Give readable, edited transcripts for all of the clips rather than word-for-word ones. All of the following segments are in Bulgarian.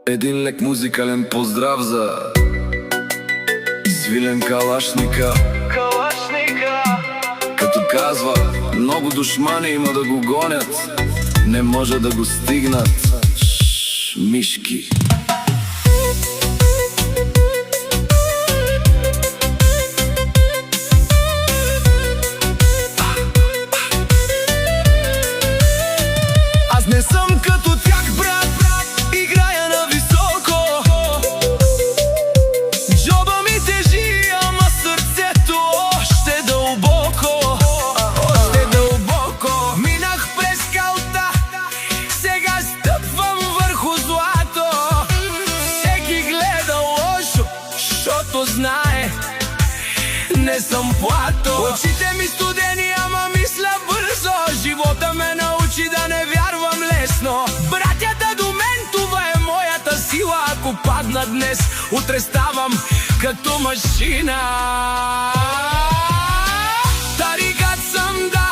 Един лек музикален поздрав за Свилен Калашника. Като казва, много душмани има да го гонят, не може да го стигнат мишки. Аз не съм като тях, брат, играя на високо. Джоба ми тежи, ама сърцето още дълбоко. Още дълбоко. Минах през калта, сега стъпвам върху злато. Всеки гледа лошо, защото знае, не съм плато. Очите ми студени, ама мисля бързо. Живота ме научи да не вярвам лесно. Братята до мен, това е моята сила. Ако падна днес, утре ставам като машина. Тарикат съм, да,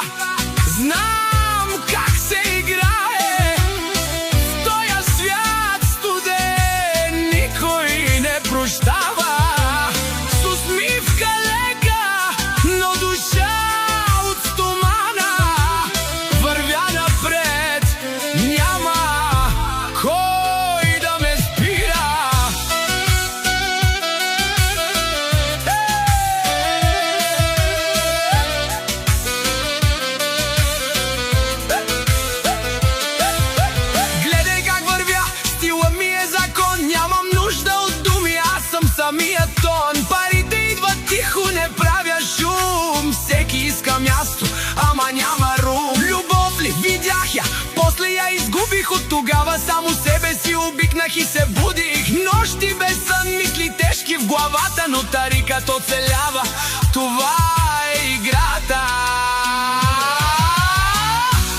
знам как се играе. В тоя свят студен никой не прощава. С усмивка лека, но душа от стомана. Вървя напред, няма кой да ме спира. Гледай как вървя, стила ми е закон. Нямам нужда от думи, аз съм самия тон. Парите идват тихо, не правя шум. Всеки иска място, ама няма рум. Любов ли? Видях я, после я изгубих. От тогава само себе си обикнах и се будих. Нощи без сън, мисли тежки в главата, но тарикът оцелява, това е играта.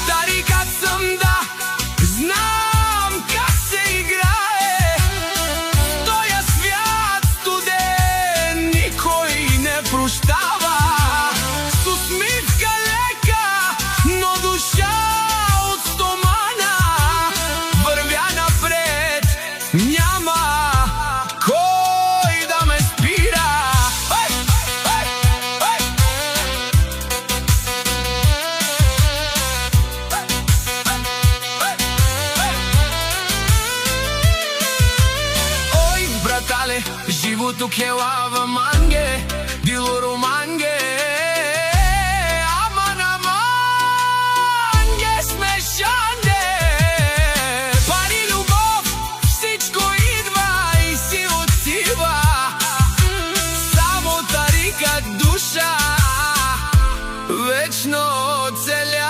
Тарикът съм, да, знам как се играе. В тоя свят студен никой не прощава. С усмивка лека, но душа от стомана. Вървя напред, няма кой да ме спира. Ой, братале, живото ке лава манге, било романге. Ама на манге сме шанде. Пари, любов, всичко идва и си отива. Само тарикът душа вечно оцеля.